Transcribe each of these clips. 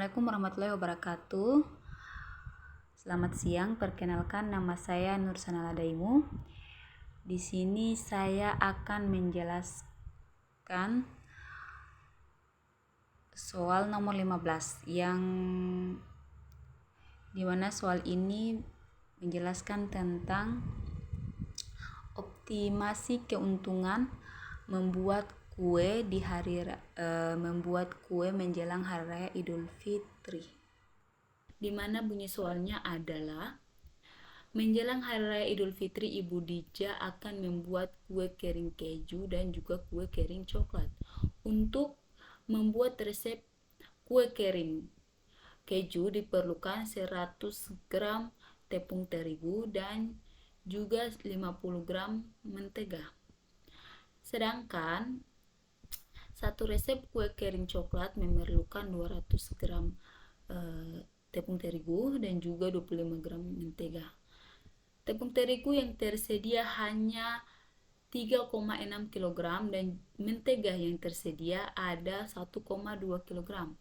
Assalamualaikum warahmatullahi wabarakatuh. Selamat siang, perkenalkan nama saya Nur Sanala Daimu. Di sini saya akan menjelaskan soal nomor 15 yang dimana soal ini menjelaskan tentang optimasi keuntungan membuat kue menjelang hari raya Idul Fitri. Di mana bunyi soalnya adalah menjelang hari raya Idul Fitri, Ibu Dija akan membuat kue kering keju dan juga kue kering coklat. Untuk membuat resep kue kering keju diperlukan 100 gram tepung terigu dan juga 50 gram mentega. Sedangkan satu resep kue kering coklat memerlukan 200 gram tepung terigu dan juga 25 gram mentega. Tepung terigu yang tersedia hanya 3,6 kg dan mentega yang tersedia ada 1,2 kg.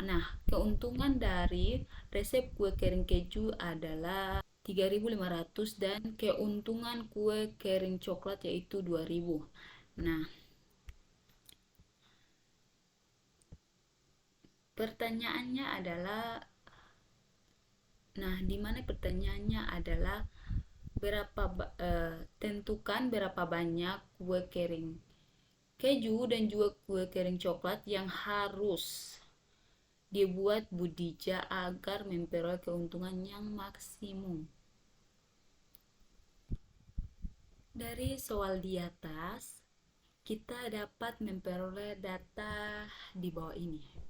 Nah, keuntungan dari resep kue kering keju adalah 3.500 dan keuntungan kue kering coklat yaitu 2.000. Nah, pertanyaannya adalah tentukan berapa banyak kue kering keju dan juga kue kering coklat yang harus dibuat Bu Dija agar memperoleh keuntungan yang maksimum. Dari soal di atas, kita dapat memperoleh data di bawah ini.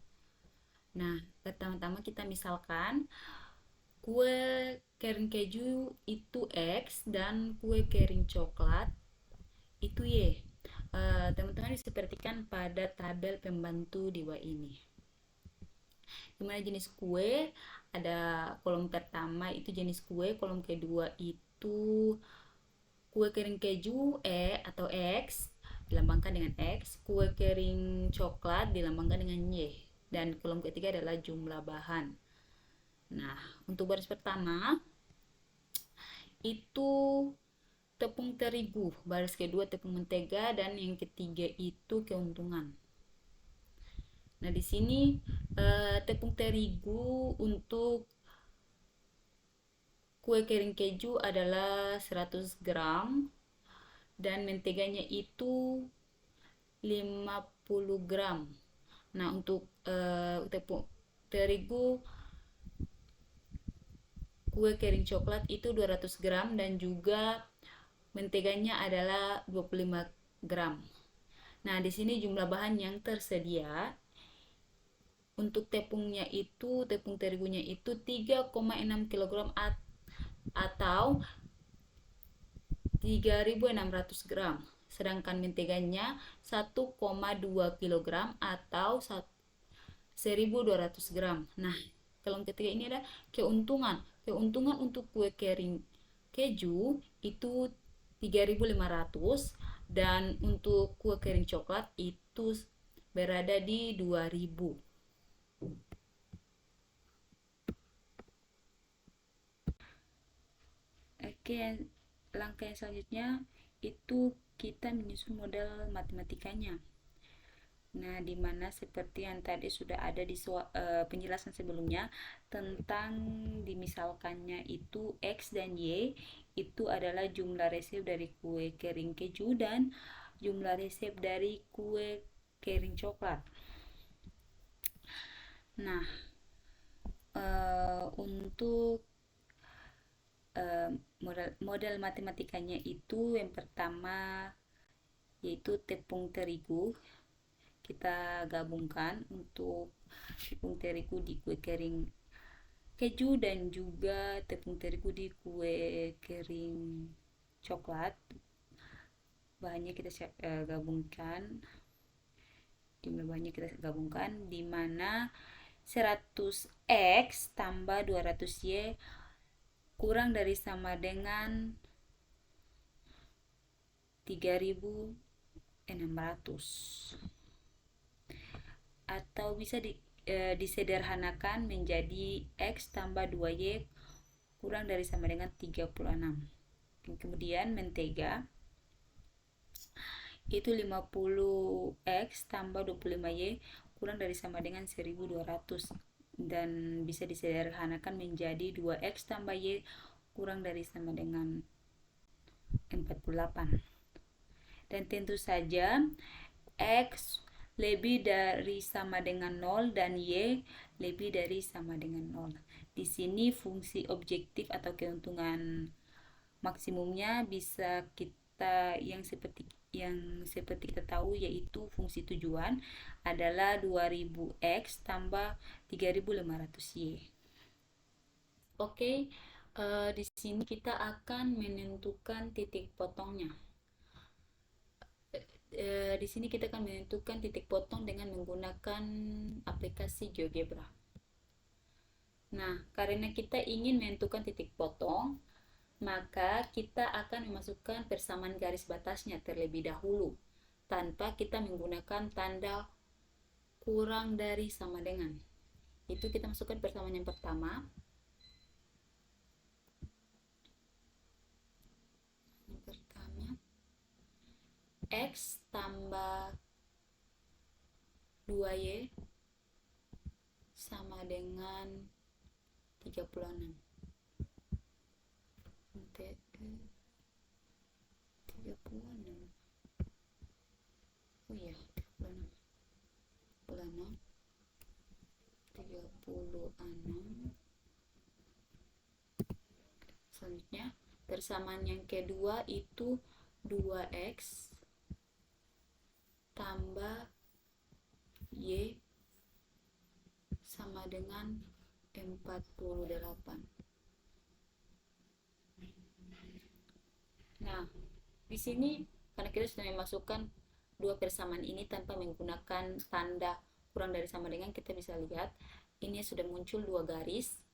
Nah, pertama-tama kita misalkan kue kering keju itu X dan kue kering coklat itu Y. Teman-teman bisa perhatikan pada tabel pembantu di bawah ini. Dimana jenis kue, ada kolom pertama itu jenis kue, kolom kedua itu kue kering keju E atau X dilambangkan dengan X, kue kering coklat dilambangkan dengan Y, dan kolom ketiga adalah jumlah bahan. Nah, untuk baris pertama itu tepung terigu, baris kedua tepung mentega, dan yang ketiga itu keuntungan. Nah, di sini tepung terigu untuk kue kering keju adalah 100 gram dan menteganya itu 50 gram. Nah, untuk tepung terigu kue kering coklat itu 200 gram dan juga menteganya adalah 25 gram. Nah, di sini jumlah bahan yang tersedia untuk tepung terigunya itu 3,6 kg atau 3.600 gram. Sedangkan menteganya 1,2 kg atau 1.200 gram. Nah, kolom ketiga ini ada keuntungan. Keuntungan untuk kue kering keju itu 3.500 dan untuk kue kering coklat itu berada di 2.000. Oke, langkah yang selanjutnya itu kita menyusun model matematikanya. Nah, dimana seperti yang tadi sudah ada di penjelasan sebelumnya tentang dimisalkannya itu X dan Y itu adalah jumlah resep dari kue kering keju dan jumlah resep dari kue kering coklat. Nah, untuk model matematikanya itu yang pertama yaitu tepung terigu kita gabungkan untuk tepung terigu di kue kering keju dan juga tepung terigu di kue kering coklat. Bahannya kita gabungkan, jumlah bahannya kita gabungkan di mana 100x tambah 200y kurang dari sama dengan 3.600 atau bisa disederhanakan menjadi X tambah 2Y kurang dari sama dengan 36. Kemudian mentega itu 50X tambah 25Y kurang dari sama dengan 1200, dan bisa disederhanakan menjadi 2X tambah Y kurang dari sama dengan 48. Dan tentu saja X lebih dari sama dengan 0 dan Y lebih dari sama dengan 0. Di sini fungsi objektif atau keuntungan maksimumnya bisa kita yang seperti kita tahu, yaitu fungsi tujuan adalah 2000X tambah 3500Y. Oke, di sini kita akan menentukan titik potongnya. Di sini kita akan menentukan titik potong dengan menggunakan aplikasi GeoGebra. Nah, karena kita ingin menentukan titik potong, maka kita akan memasukkan persamaan garis batasnya terlebih dahulu, tanpa kita menggunakan tanda kurang dari sama dengan. Itu kita masukkan persamaan yang pertama. X tambah 2Y sama dengan 36. 36. Oh iya, 36. 36. 36. Selanjutnya, persamaan yang kedua itu 2X tambah Y sama dengan 48. Nah, di sini karena kita sudah memasukkan dua persamaan ini tanpa menggunakan tanda kurang dari sama dengan, kita bisa lihat ini sudah muncul dua garis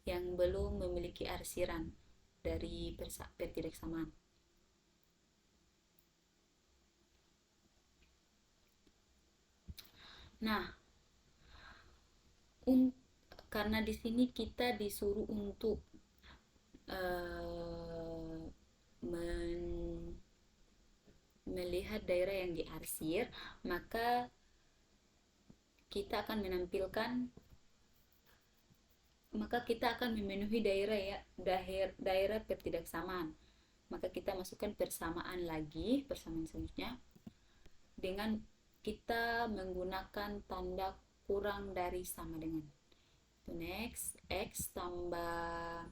yang belum memiliki arsiran dari pertidaksamaan. Nah, karena di sini kita disuruh untuk melihat daerah yang diarsir, maka kita akan memenuhi daerah pertidaksamaan. Maka kita masukkan persamaan selanjutnya dengan kita menggunakan tanda kurang dari sama dengan. Itu next, X tambah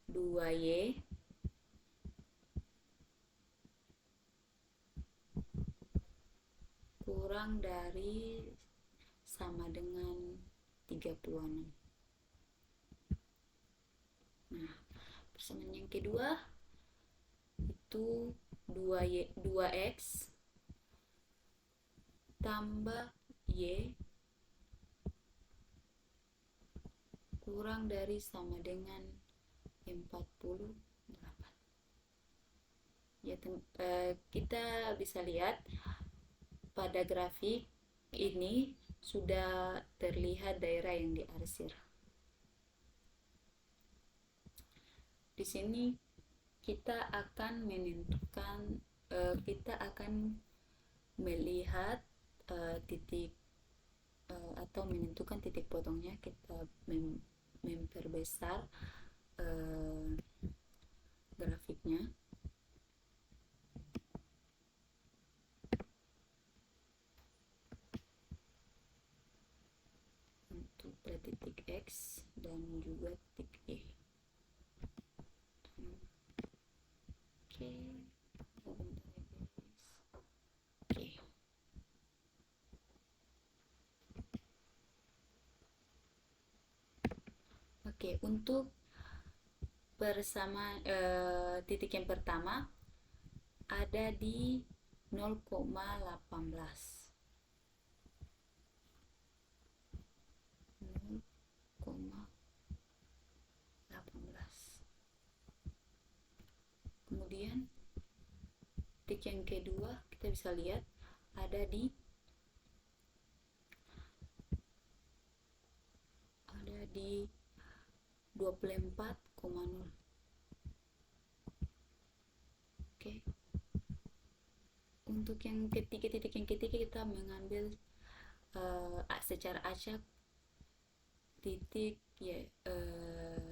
2Y kurang dari sama dengan 36. Nah, persamaan yang kedua itu 2X tambah Y kurang dari sama dengan 48. Ya, kita bisa lihat pada grafik ini sudah terlihat daerah yang diarsir. Di sini kita akan melihat titik atau menentukan titik potongnya. Kita memperbesar grafiknya. Untuk titik X dan juga titik Y. Oke, untuk titik yang pertama ada di 0,18. Kemudian titik yang kedua kita bisa lihat ada di 24,0. Oke. Untuk yang ketiga, titik yang ketiga kita mengambil secara acak titik ya,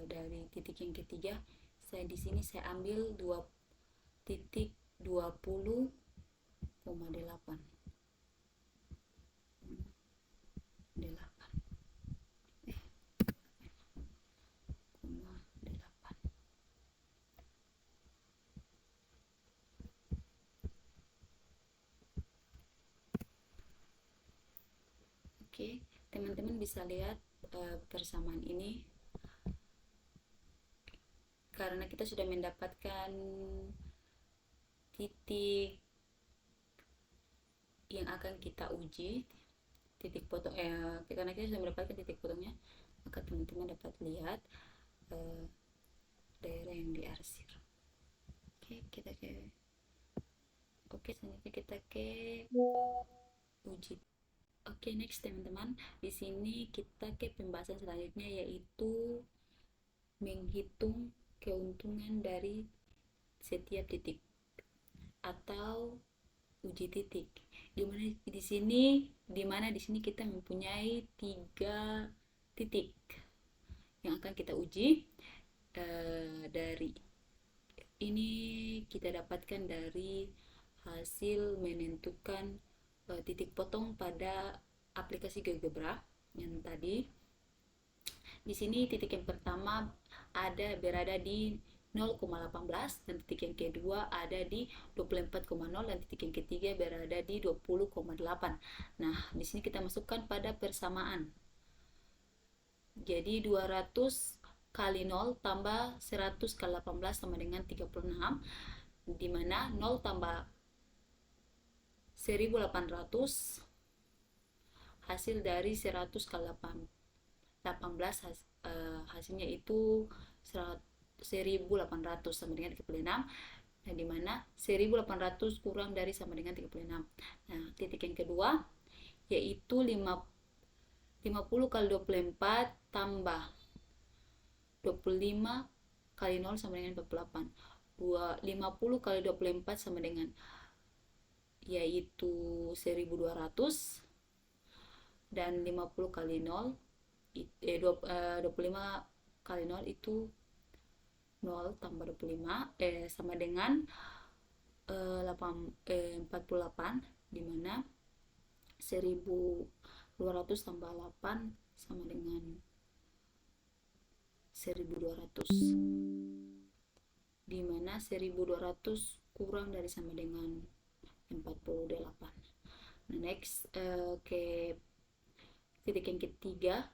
dari titik yang ketiga saya di sini saya ambil 2,20,8. Oke, teman-teman bisa lihat persamaan ini karena kita sudah mendapatkan titik yang akan kita uji, titik potong karena kita sudah mendapatkan titik potongnya, maka teman-teman dapat lihat daerah yang diarsir. Selanjutnya kita ke uji. Next teman-teman, di sini kita ke pembahasan selanjutnya, yaitu menghitung keuntungan dari setiap titik atau uji titik. Dimana di sini kita mempunyai 3 titik yang akan kita uji. Dari ini kita dapatkan dari hasil menentukan titik potong pada aplikasi GeoGebra yang tadi. Di sini titik yang pertama berada di 0,18 dan titik yang kedua ada di 24,0 dan titik yang ketiga berada di 20,8. Nah, di sini kita masukkan pada persamaan. Jadi 200 kali 0 tambah 100 kali 18 sama dengan 36, di mana 0 tambah 1800 hasil dari 100 kali 18 hasilnya itu 1800 sama dengan 36. Nah, di mana 1800 kurang dari sama dengan 36. Nah, titik yang kedua yaitu 50 kali 24 tambah 25 kali 0 sama dengan 48. 50 kali 24 sama dengan yaitu 1200, dan 50 kali 0 25 kali 0 itu 0 tambah 25 sama dengan 48, di mana 1200 tambah 8 sama dengan 1200, di mana 1200 kurang dari sama dengan 48. Nah, next ke titik yang ketiga,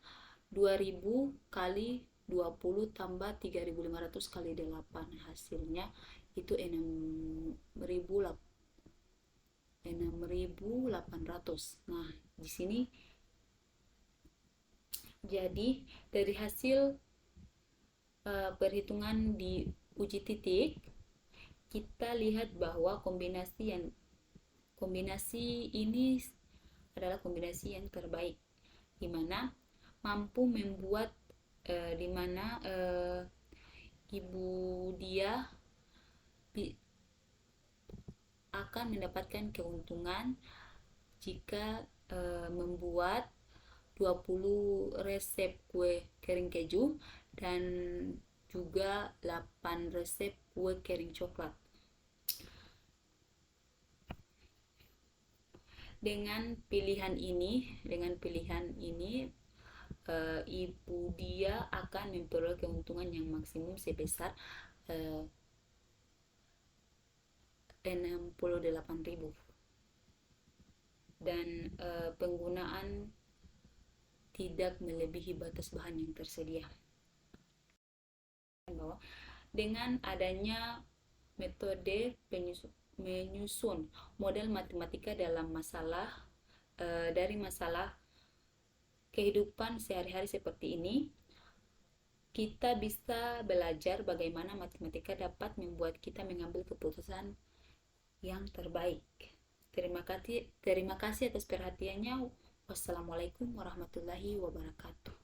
2000 kali 20 tambah 3500 kali 8, hasilnya itu 6800. Nah, di sini jadi dari hasil perhitungan di uji titik, kita lihat bahwa kombinasi ini adalah kombinasi yang terbaik, di mana mampu membuat ibu dia akan mendapatkan keuntungan jika membuat 20 resep kue kering keju dan juga 8 resep kue kering coklat. Dengan pilihan ini ibu dia akan memperoleh keuntungan yang maksimum sebesar 68.000, dan penggunaan tidak melebihi batas bahan yang tersedia. Bahwa dengan adanya metode menyusun model matematika dalam dari masalah kehidupan sehari-hari seperti ini, kita bisa belajar bagaimana matematika dapat membuat kita mengambil keputusan yang terbaik. Terima kasih atas perhatiannya. Wassalamualaikum warahmatullahi wabarakatuh.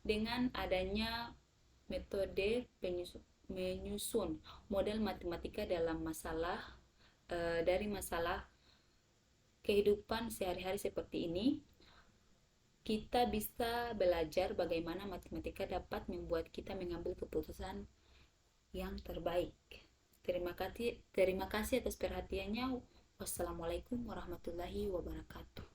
dengan adanya metode menyusun model matematika dalam masalah dari masalah kehidupan sehari-hari seperti ini, kita bisa belajar bagaimana matematika dapat membuat kita mengambil keputusan yang terbaik. Terima kasih atas perhatiannya. Wassalamualaikum warahmatullahi wabarakatuh.